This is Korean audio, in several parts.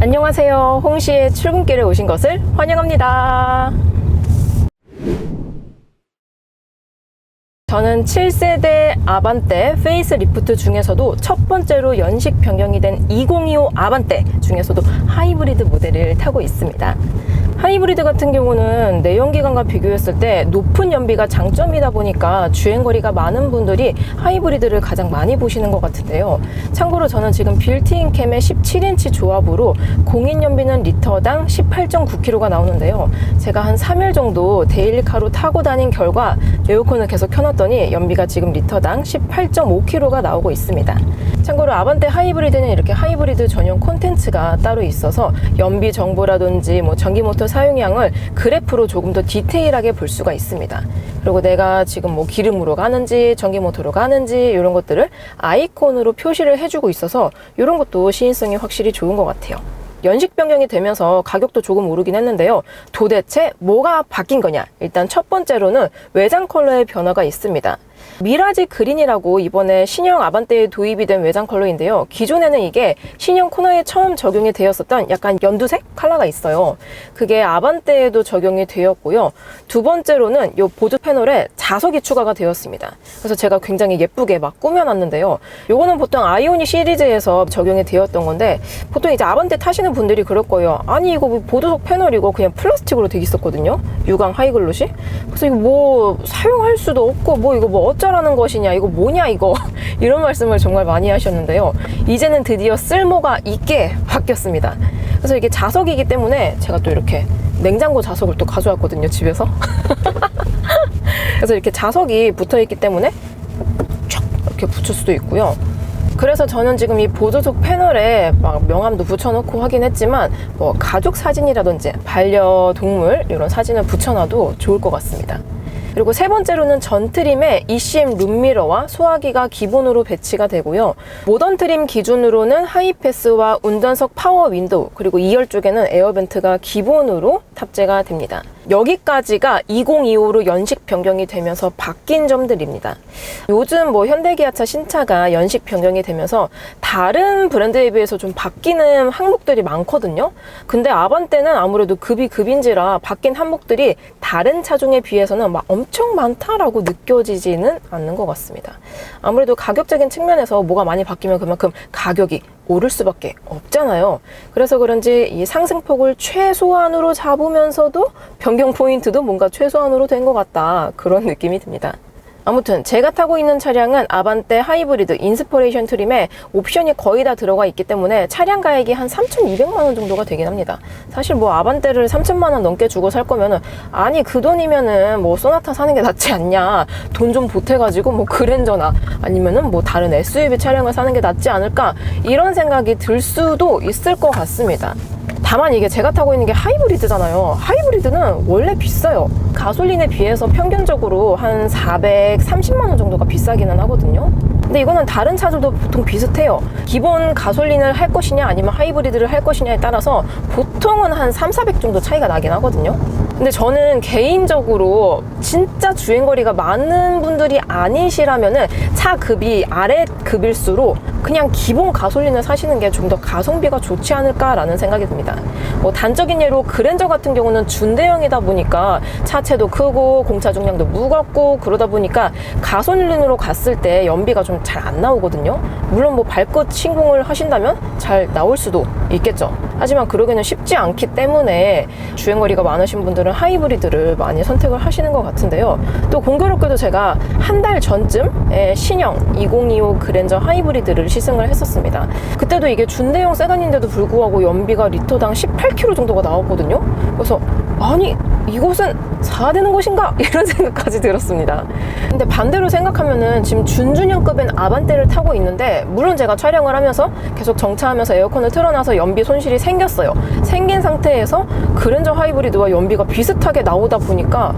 안녕하세요. 홍시의 출근길에 오신 것을 환영합니다. 저는 7세대 아반떼 페이스리프트 중에서도 첫 번째로 연식 변경이 된 2025 아반떼 중에서도 하이브리드 모델을 타고 있습니다. 하이브리드 같은 경우는 내연기관과 비교했을 때 높은 연비가 장점이다 보니까 주행거리가 많은 분들이 하이브리드를 가장 많이 보시는 것 같은데요. 참고로 저는 지금 빌트인 캠의 17인치 조합으로 공인 연비는 리터당 18.9km가 나오는데요. 제가 한 3일 정도 데일리카로 타고 다닌 결과 에어컨을 계속 켜놨더니 연비가 지금 리터당 18.5km가 나오고 있습니다. 참고로 아반떼 하이브리드는 이렇게 하이브리드 전용 콘텐츠가 따로 있어서 연비 정보라든지 전기모터 사용량을 그래프로 조금 더 디테일하게 볼 수가 있습니다. 그리고 내가 지금 기름으로 가는지 전기모터로 가는지 이런 것들을 아이콘으로 표시를 해주고 있어서 이런 것도 시인성이 확실히 좋은 것 같아요. 연식 변경이 되면서 가격도 조금 오르긴 했는데요. 도대체 뭐가 바뀐 거냐? 일단 첫 번째로는 외장 컬러의 변화가 있습니다. 미라지 그린이라고 이번에 신형 아반떼에 도입이 된 외장 컬러인데요. 기존에는 이게 신형 코너에 처음 적용이 되었었던 약간 연두색 컬러가 있어요. 그게 아반떼에도 적용이 되었고요. 두 번째로는 이 보드 패널에 자석이 추가가 되었습니다. 그래서 제가 굉장히 예쁘게 막 꾸며놨는데요. 요거는 보통 아이오닉 시리즈에서 적용이 되었던 건데 보통 이제 아반떼 타시는 분들이 그럴 거예요. 아니 이거 보드석 패널이고 그냥 플라스틱으로 되어 있었거든요. 유광 하이글로시. 그래서 이거 사용할 수도 없고 이거 어쩌라는 것이냐, 이거 뭐냐 이거 이런 말씀을 정말 많이 하셨는데요. 이제는 드디어 쓸모가 있게 바뀌었습니다. 그래서 이게 자석이기 때문에 제가 또 이렇게 냉장고 자석을 또 가져왔거든요, 집에서. 그래서 이렇게 자석이 붙어있기 때문에 촥 이렇게 붙일 수도 있고요. 그래서 저는 지금 이 보조석 패널에 막 명함도 붙여놓고 하긴 했지만 가족 사진이라든지 반려동물 이런 사진을 붙여놔도 좋을 것 같습니다. 그리고 세 번째로는 전 트림에 eCM 룸미러와 소화기가 기본으로 배치가 되고요. 모던 트림 기준으로는 하이패스와 운전석 파워 윈도우 그리고 2열 쪽에는 에어벤트가 기본으로 탑재가 됩니다. 여기까지가 2025로 연식 변경이 되면서 바뀐 점들입니다. 요즘 현대기아차 신차가 연식 변경이 되면서 다른 브랜드에 비해서 좀 바뀌는 항목들이 많거든요. 근데 아반떼는 아무래도 급이 급인지라 바뀐 항목들이 다른 차종에 비해서는 막 엄청 많다라고 느껴지지는 않는 것 같습니다. 아무래도 가격적인 측면에서 뭐가 많이 바뀌면 그만큼 가격이 오를 수밖에 없잖아요. 그래서 그런지 이 상승폭을 최소한으로 잡으면서도 변경 포인트도 뭔가 최소한으로 된 것 같다, 그런 느낌이 듭니다. 아무튼 제가 타고 있는 차량은 아반떼 하이브리드 인스퍼레이션 트림에 옵션이 거의 다 들어가 있기 때문에 차량 가액이 한 3,200만 원 정도가 되긴 합니다. 사실 아반떼를 3,000만 원 넘게 주고 살 거면은 아니 그 돈이면은 소나타 사는 게 낫지 않냐, 돈 좀 보태가지고 그랜저나 아니면은 다른 SUV 차량을 사는 게 낫지 않을까, 이런 생각이 들 수도 있을 것 같습니다. 다만 이게 제가 타고 있는 게 하이브리드잖아요. 하이브리드는 원래 비싸요. 가솔린에 비해서 평균적으로 한 430만 원 정도가 비싸기는 하거든요. 근데 이거는 다른 차들도 보통 비슷해요. 기본 가솔린을 할 것이냐 아니면 하이브리드를 할 것이냐에 따라서 보통은 한 300~400 정도 차이가 나긴 하거든요. 근데 저는 개인적으로 진짜 주행거리가 많은 분들이 아니시라면은 차 급이 아래 급일수록 그냥 기본 가솔린을 사시는 게 좀 더 가성비가 좋지 않을까라는 생각이 듭니다. 단적인 예로 그랜저 같은 경우는 준대형이다 보니까 차체도 크고 공차 중량도 무겁고 그러다 보니까 가솔린으로 갔을 때 연비가 좀 잘 안 나오거든요. 물론 발끝 신공을 하신다면 잘 나올 수도 있겠죠. 하지만 그러기는 쉽지 않기 때문에 주행거리가 많으신 분들은 하이브리드를 많이 선택을 하시는 것 같은데요. 또 공교롭게도 제가 한 달 전쯤에 신형 2025 그랜저 하이브리드를 시승을 했었습니다. 그때도 이게 준대형 세단인데도 불구하고 연비가 리터당 18km 정도가 나왔거든요. 그래서 아니 이곳은 사야 되는 곳인가? 이런 생각까지 들었습니다. 근데 반대로 생각하면은 지금 준준형급인 아반떼를 타고 있는데 물론 제가 촬영을 하면서 계속 정차하면서 에어컨을 틀어놔서 연비 손실이 생겼어요. 생긴 상태에서 그랜저 하이브리드와 연비가 비슷하게 나오다 보니까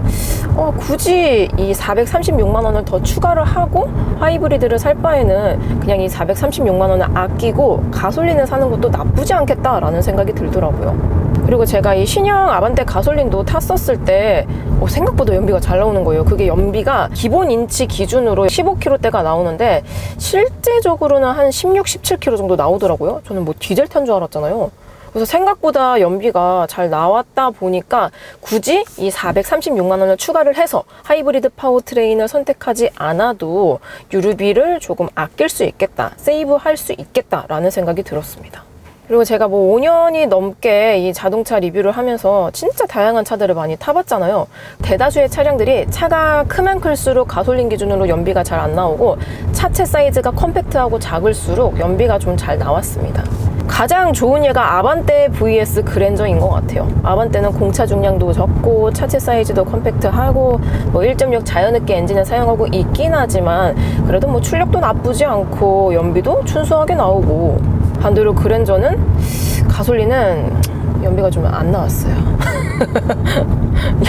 굳이 이 436만 원을 더 추가를 하고 하이브리드를 살 바에는 그냥 이 436만 원을 아끼고 가솔린을 사는 것도 나쁘지 않겠다라는 생각이 들더라고요. 그리고 제가 이 신형 아반떼 가솔린도 탔었을 때 생각보다 연비가 잘 나오는 거예요. 그게 연비가 기본 인치 기준으로 15km대가 나오는데 실제적으로는 한 16, 17km 정도 나오더라고요. 저는 디젤 탄 줄 알았잖아요. 그래서 생각보다 연비가 잘 나왔다 보니까 굳이 이 436만 원을 추가를 해서 하이브리드 파워트레인을 선택하지 않아도 유류비를 조금 아낄 수 있겠다, 세이브할 수 있겠다라는 생각이 들었습니다. 그리고 제가 뭐 5년이 넘게 이 자동차 리뷰를 하면서 진짜 다양한 차들을 많이 타봤잖아요. 대다수의 차량들이 차가 크면 클수록 가솔린 기준으로 연비가 잘 안 나오고 차체 사이즈가 컴팩트하고 작을수록 연비가 좀 잘 나왔습니다. 가장 좋은 예가 아반떼 vs 그랜저인 것 같아요. 아반떼는 공차 중량도 적고 차체 사이즈도 컴팩트하고 뭐 1.6 자연흡기 엔진을 사용하고 있긴 하지만 그래도 뭐 출력도 나쁘지 않고 연비도 순수하게 나오고, 반대로 그랜저는 가솔린은 연비가 좀 안 나왔어요.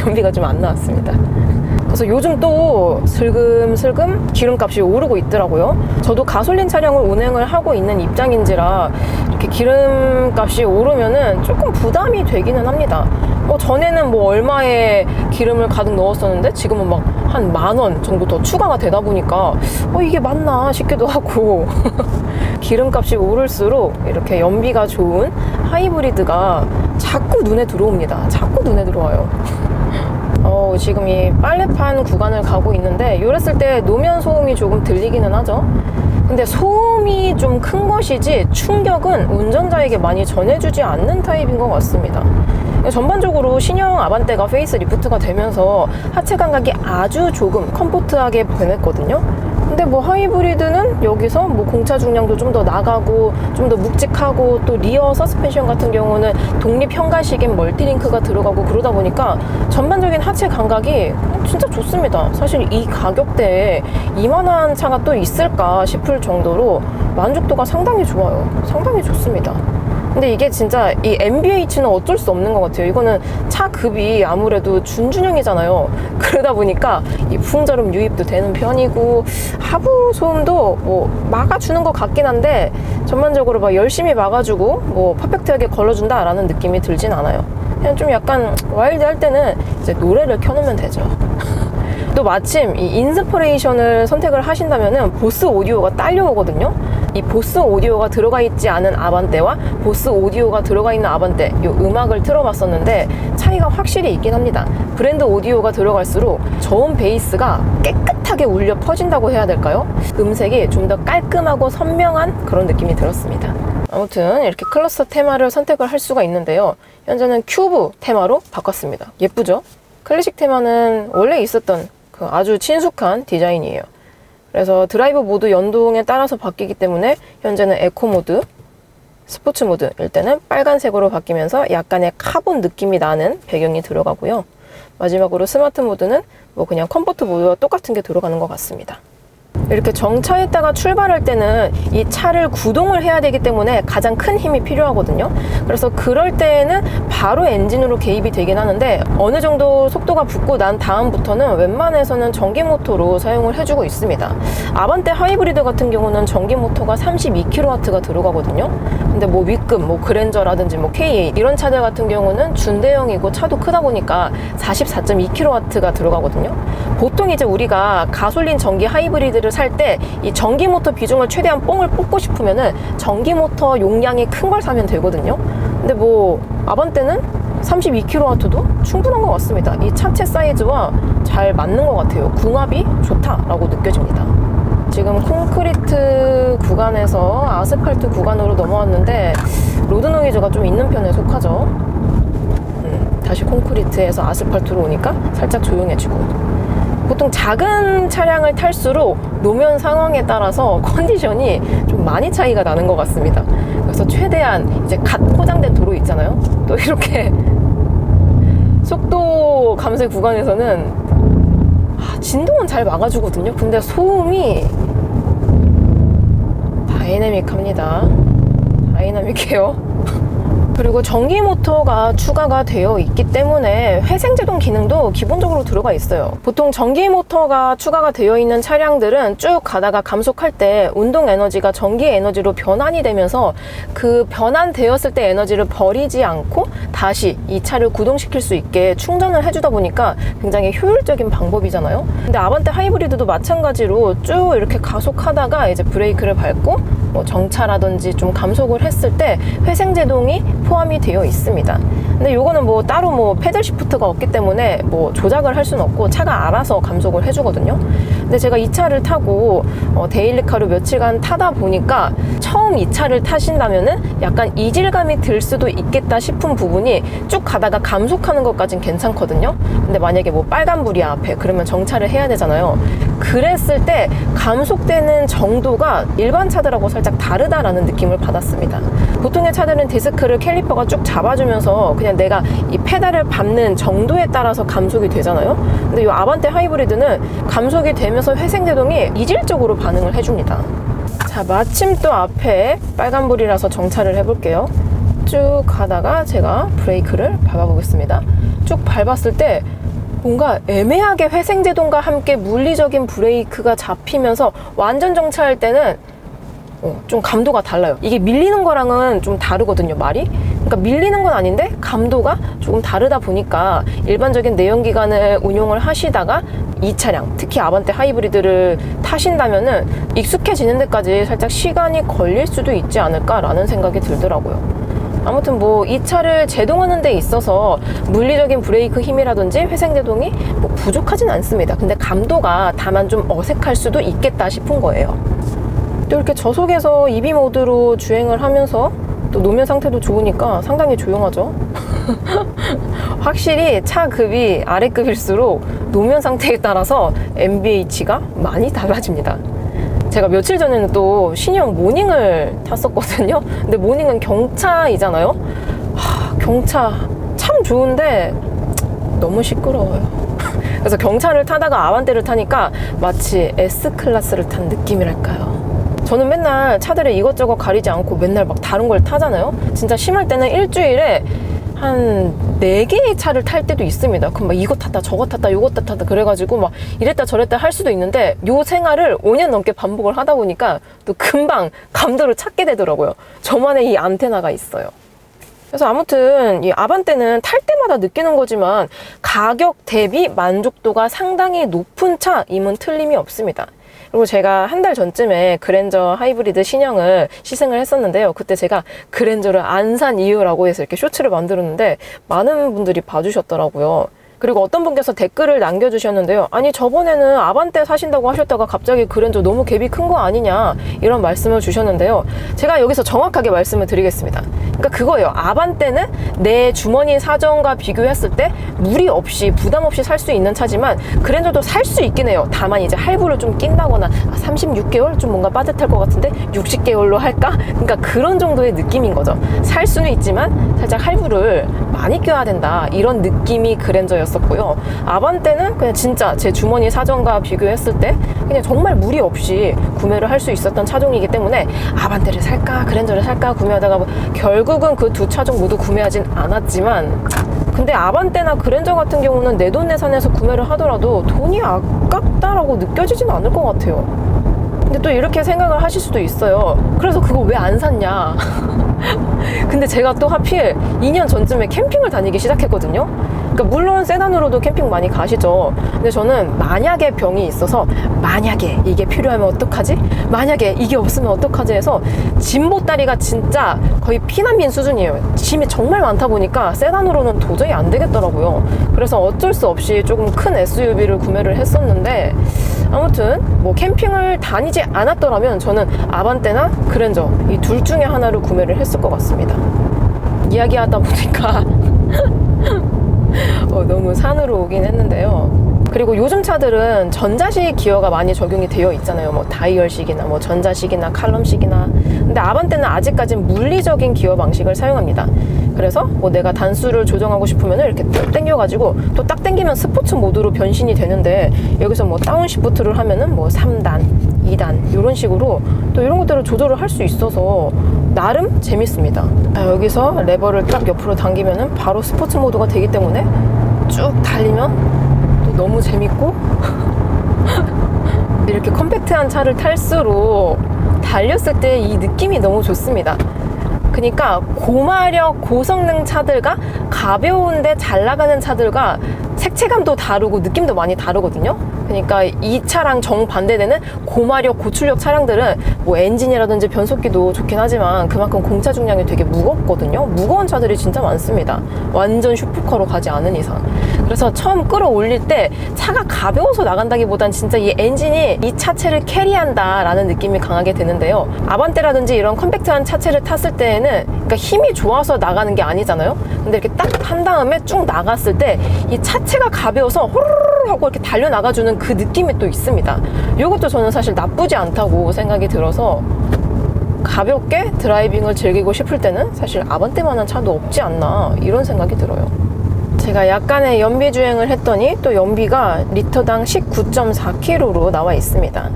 연비가 좀 안 나왔습니다. 그래서 요즘 또 슬금슬금 기름값이 오르고 있더라고요. 저도 가솔린 차량을 운행을 하고 있는 입장인지라 이렇게 기름값이 오르면은 조금 부담이 되기는 합니다. 전에는 뭐 얼마에 기름을 가득 넣었었는데 지금은 막 한 10,000원 정도 더 추가가 되다 보니까 이게 맞나 싶기도 하고 기름값이 오를수록 이렇게 연비가 좋은 하이브리드가 자꾸 눈에 들어옵니다. 자꾸 눈에 들어와요. 지금 이 빨래판 구간을 가고 있는데 요랬을 때 노면 소음이 조금 들리기는 하죠. 근데 소음이 좀 큰 것이지 충격은 운전자에게 많이 전해주지 않는 타입인 것 같습니다. 전반적으로 신형 아반떼가 페이스리프트가 되면서 하체 감각이 아주 조금 컴포트하게 변했거든요. 근데 뭐 하이브리드는 여기서 뭐 공차 중량도 좀 더 나가고 좀 더 묵직하고, 또 리어 서스펜션 같은 경우는 독립 현관식인 멀티링크가 들어가고 그러다 보니까 전반적인 하체 감각이 진짜 좋습니다. 사실 이 가격대에 이만한 차가 또 있을까 싶을 정도로 만족도가 상당히 좋아요. 상당히 좋습니다. 근데 이게 진짜 이 MBH는 어쩔 수 없는 것 같아요. 이거는 차급이 아무래도 준준형이잖아요. 그러다 보니까 이 풍절음 유입도 되는 편이고 하부 소음도 뭐 막아주는 것 같긴 한데 전반적으로 막 열심히 막아주고 뭐 퍼펙트하게 걸러준다라는 느낌이 들진 않아요. 그냥 좀 약간 와일드 할 때는 이제 노래를 켜놓으면 되죠. 또 마침 이 인스퍼레이션을 선택을 하신다면은 보스 오디오가 딸려오거든요. 이 보스 오디오가 들어가 있지 않은 아반떼와 보스 오디오가 들어가 있는 아반떼, 이 음악을 틀어봤었는데 차이가 확실히 있긴 합니다. 브랜드 오디오가 들어갈수록 저음 베이스가 깨끗하게 울려 퍼진다고 해야 될까요? 음색이 좀 더 깔끔하고 선명한 그런 느낌이 들었습니다. 아무튼 이렇게 클러스터 테마를 선택을 할 수가 있는데요. 현재는 큐브 테마로 바꿨습니다. 예쁘죠? 클래식 테마는 원래 있었던 그 아주 친숙한 디자인이에요. 그래서 드라이브 모드 연동에 따라서 바뀌기 때문에 현재는 에코 모드, 스포츠 모드일 때는 빨간색으로 바뀌면서 약간의 카본 느낌이 나는 배경이 들어가고요. 마지막으로 스마트 모드는 뭐 그냥 컴포트 모드와 똑같은 게 들어가는 것 같습니다. 이렇게 정차했다가 출발할 때는 이 차를 구동을 해야 되기 때문에 가장 큰 힘이 필요하거든요. 그래서 그럴 때는 바로 엔진으로 개입이 되긴 하는데 어느 정도 속도가 붙고 난 다음부터는 웬만해서는 전기 모터로 사용을 해주고 있습니다. 아반떼 하이브리드 같은 경우는 전기 모터가 32kW가 들어가거든요. 근데 뭐 위급, 뭐 그랜저라든지 뭐 K8 이런 차들 같은 경우는 준대형이고 차도 크다 보니까 44.2kW가 들어가거든요. 보통 이제 우리가 가솔린 전기 하이브리드를 살 때 이 전기 모터 비중을 최대한 뽕을 뽑고 싶으면은 전기 모터 용량이 큰 걸 사면 되거든요. 근데 뭐 아반떼는 32kW도 충분한 것 같습니다. 이 차체 사이즈와 잘 맞는 것 같아요. 궁합이 좋다라고 느껴집니다. 지금 콘크리트 구간에서 아스팔트 구간으로 넘어왔는데 로드 노이즈가 좀 있는 편에 속하죠. 다시 콘크리트에서 아스팔트로 오니까 살짝 조용해지고, 보통 작은 차량을 탈수록 노면 상황에 따라서 컨디션이 좀 많이 차이가 나는 것 같습니다. 그래서 최대한 이제 갓 포장된 도로 있잖아요. 또 이렇게 속도 감쇄 구간에서는 진동은 잘 막아주거든요. 근데 소음이 다이내믹합니다. 다이내믹해요. 그리고 전기 모터가 추가가 되어 있기 때문에 회생제동 기능도 기본적으로 들어가 있어요. 보통 전기 모터가 추가가 되어 있는 차량들은 쭉 가다가 감속할 때 운동 에너지가 전기 에너지로 변환이 되면서 그 변환되었을 때 에너지를 버리지 않고 다시 이 차를 구동시킬 수 있게 충전을 해주다 보니까 굉장히 효율적인 방법이잖아요. 근데 아반떼 하이브리드도 마찬가지로 쭉 이렇게 가속하다가 이제 브레이크를 밟고 뭐 정차라든지 좀 감속을 했을 때 회생제동이 포함이 되어 있습니다. 근데 요거는 뭐 따로 뭐 패들 시프트가 없기 때문에 뭐 조작을 할 수는 없고 차가 알아서 감속을 해주거든요. 근데 제가 이 차를 타고 데일리카로 며칠간 타다 보니까 처음 이 차를 타신다면은 약간 이질감이 들 수도 있겠다 싶은 부분이 쭉 가다가 감속하는 것까진 괜찮거든요. 근데 만약에 뭐 빨간불이야 앞에, 그러면 정차를 해야 되잖아요. 그랬을 때 감속되는 정도가 일반 차들하고 살짝 다르다라는 느낌을 받았습니다. 보통의 차들은 디스크를 캘리퍼가 쭉 잡아주면서 그냥 내가 이 페달을 밟는 정도에 따라서 감속이 되잖아요. 근데 이 아반떼 하이브리드는 감속이 되면서 회생제동이 이질적으로 반응을 해줍니다. 자, 마침 또 앞에 빨간불이라서 정차를 해볼게요. 쭉 가다가 제가 브레이크를 밟아보겠습니다. 쭉 밟았을 때 뭔가 애매하게 회생제동과 함께 물리적인 브레이크가 잡히면서 완전 정차할 때는 좀 감도가 달라요. 이게 밀리는 거랑은 좀 다르거든요, 말이. 그러니까 밀리는 건 아닌데 감도가 조금 다르다 보니까 일반적인 내연기관을 운용을 하시다가 이 차량, 특히 아반떼 하이브리드를 타신다면은 익숙해지는 데까지 살짝 시간이 걸릴 수도 있지 않을까라는 생각이 들더라고요. 아무튼 뭐 이 차를 제동하는 데 있어서 물리적인 브레이크 힘이라든지 회생제동이 뭐 부족하진 않습니다. 근데 감도가 다만 좀 어색할 수도 있겠다 싶은 거예요. 또 이렇게 저속에서 EV 모드로 주행을 하면서 또 노면 상태도 좋으니까 상당히 조용하죠. 확실히 차 급이 아래급일수록 노면 상태에 따라서 NVH가 많이 달라집니다. 제가 며칠 전에는 또 신형 모닝을 탔었거든요. 근데 모닝은 경차이잖아요. 경차 참 좋은데 너무 시끄러워요. 그래서 경차를 타다가 아반떼를 타니까 마치 S클래스를 탄 느낌이랄까요. 저는 맨날 차들을 이것저것 가리지 않고 맨날 막 다른 걸 타잖아요. 진짜 심할 때는 일주일에 한 4개의 차를 탈 때도 있습니다. 그럼 막 이거 탔다 저거 탔다 요거 탔다 그래가지고 막 이랬다 저랬다 할 수도 있는데 요 생활을 5년 넘게 반복을 하다 보니까 또 금방 감도를 찾게 되더라고요. 저만의 이 안테나가 있어요. 그래서 아무튼 이 아반떼는 탈 때마다 느끼는 거지만 가격 대비 만족도가 상당히 높은 차임은 틀림이 없습니다. 그리고 제가 한 달 전쯤에 그랜저 하이브리드 신형을 시승을 했었는데요. 그때 제가 그랜저를 안 산 이유라고 해서 이렇게 쇼츠를 만들었는데 많은 분들이 봐주셨더라고요. 그리고 어떤 분께서 댓글을 남겨주셨는데요. 아니 저번에는 아반떼 사신다고 하셨다가 갑자기 그랜저 너무 갭이 큰 거 아니냐 이런 말씀을 주셨는데요. 제가 여기서 정확하게 말씀을 드리겠습니다. 그러니까 그거예요. 아반떼는 내 주머니 사정과 비교했을 때 무리 없이 부담 없이 살 수 있는 차지만 그랜저도 살 수 있긴 해요. 다만 이제 할부를 좀 낀다거나 36개월 좀 뭔가 빠듯할 것 같은데 60개월로 할까? 그러니까 그런 정도의 느낌인 거죠. 살 수는 있지만 살짝 할부를 많이 껴야 된다 이런 느낌이 그랜저였어요. 고요. 아반떼는 그냥 진짜 제 주머니 사정과 비교했을 때 그냥 정말 무리 없이 구매를 할 수 있었던 차종이기 때문에 아반떼를 살까 그랜저를 살까 구매하다가 결국은 그 두 차종 모두 구매하진 않았지만 근데 아반떼나 그랜저 같은 경우는 내돈내산해서 구매를 하더라도 돈이 아깝다라고 느껴지진 않을 것 같아요. 근데 또 이렇게 생각을 하실 수도 있어요. 그래서 그거 왜 안 샀냐. 근데 제가 또 하필 2년 전쯤에 캠핑을 다니기 시작했거든요. 그러니까 물론 세단으로도 캠핑 많이 가시죠. 근데 저는 만약에 병이 있어서 만약에 이게 필요하면 어떡하지? 만약에 이게 없으면 어떡하지? 해서 짐 보따리가 진짜 거의 피난민 수준이에요. 짐이 정말 많다 보니까 세단으로는 도저히 안 되겠더라고요. 그래서 어쩔 수 없이 조금 큰 SUV를 구매를 했었는데 아무튼 뭐 캠핑을 다니지 않았더라면 저는 아반떼나 그랜저 이 둘 중에 하나를 구매를 했을 것 같습니다. 이야기하다 보니까 너무 산으로 오긴 했는데요. 그리고 요즘 차들은 전자식 기어가 많이 적용이 되어 있잖아요. 뭐 다이얼식이나 뭐 전자식이나 칼럼식이나. 근데 아반떼는 아직까지는 물리적인 기어 방식을 사용합니다. 그래서 뭐 내가 단수를 조정하고 싶으면 이렇게 쭉 당겨가지고 또 딱 당기면 스포츠 모드로 변신이 되는데 여기서 뭐 다운시프트를 하면은 뭐 3단, 2단 이런 식으로 또 이런 것들을 조절을 할 수 있어서 나름 재밌습니다. 여기서 레버를 딱 옆으로 당기면은 바로 스포츠 모드가 되기 때문에 쭉 달리면 또 너무 재밌고 이렇게 컴팩트한 차를 탈수록 달렸을 때 이 느낌이 너무 좋습니다. 그러니까 고마력, 고성능 차들과 가벼운데 잘 나가는 차들과 색채감도 다르고 느낌도 많이 다르거든요. 그러니까 이 차랑 정반대되는 고마력, 고출력 차량들은 뭐 엔진이라든지 변속기도 좋긴 하지만 그만큼 공차 중량이 되게 무겁거든요. 무거운 차들이 진짜 많습니다. 완전 슈퍼카로 가지 않은 이상. 그래서 처음 끌어올릴 때 차가 가벼워서 나간다기보단 진짜 이 엔진이 이 차체를 캐리한다 라는 느낌이 강하게 드는데요. 아반떼라든지 이런 컴팩트한 차체를 탔을 때에는 그러니까 힘이 좋아서 나가는 게 아니잖아요. 근데 이렇게 딱 한 다음에 쭉 나갔을 때 이 차체가 가벼워서 호르르 하고 이렇게 달려나가주는 그 느낌이 또 있습니다. 이것도 저는 사실 나쁘지 않다고 생각이 들어서 가볍게 드라이빙을 즐기고 싶을 때는 사실 아반떼만한 차도 없지 않나 이런 생각이 들어요. 제가 약간의 연비 주행을 했더니 또 연비가 리터당 19.4km로 나와 있습니다.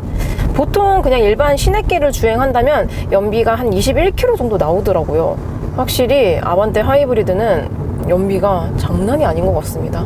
보통 그냥 일반 시내길을 주행한다면 연비가 한 21km 정도 나오더라고요. 확실히 아반떼 하이브리드는 연비가 장난이 아닌 것 같습니다.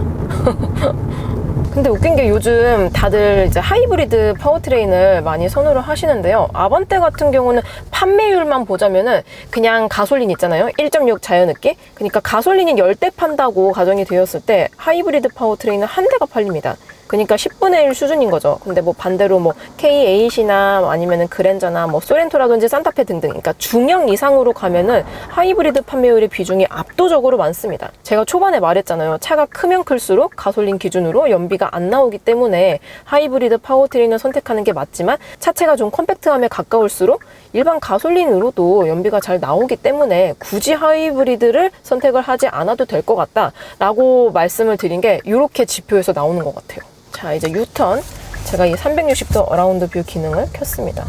근데 웃긴 게 요즘 다들 이제 하이브리드 파워트레인을 많이 선호를 하시는데요. 아반떼 같은 경우는 판매율만 보자면은 그냥 가솔린 있잖아요. 1.6 자연흡기. 그러니까 가솔린이 10대 판다고 가정이 되었을 때 하이브리드 파워트레인은 한 대가 팔립니다. 그러니까 10분의 1 수준인 거죠. 근데 뭐 반대로 뭐 K8이나 아니면은 그랜저나 뭐 소렌토라든지 산타페 등등, 그러니까 중형 이상으로 가면은 하이브리드 판매율의 비중이 압도적으로 많습니다. 제가 초반에 말했잖아요. 차가 크면 클수록 가솔린 기준으로 연비가 안 나오기 때문에 하이브리드 파워트레인을 선택하는 게 맞지만 차체가 좀 컴팩트함에 가까울수록 일반 가솔린으로도 연비가 잘 나오기 때문에 굳이 하이브리드를 선택을 하지 않아도 될 것 같다 라고 말씀을 드린 게 이렇게 지표에서 나오는 것 같아요. 자, 이제 유턴, 제가 이 360도 어라운드 뷰 기능을 켰습니다.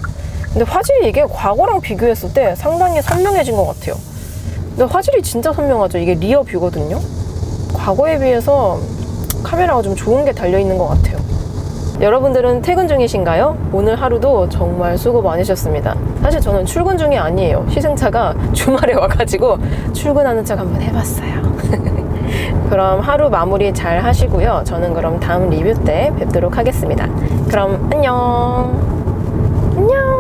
근데 화질이 이게 과거랑 비교했을 때 상당히 선명해진 것 같아요. 근데 화질이 진짜 선명하죠. 이게 리어 뷰거든요. 과거에 비해서 카메라가 좀 좋은 게 달려있는 것 같아요. 여러분들은 퇴근 중이신가요? 오늘 하루도 정말 수고 많으셨습니다. 사실 저는 출근 중이 아니에요. 시승차가 주말에 와가지고 출근하는 척 한번 해봤어요. 그럼 하루 마무리 잘 하시고요. 저는 그럼 다음 리뷰 때 뵙도록 하겠습니다. 그럼 안녕. 안녕.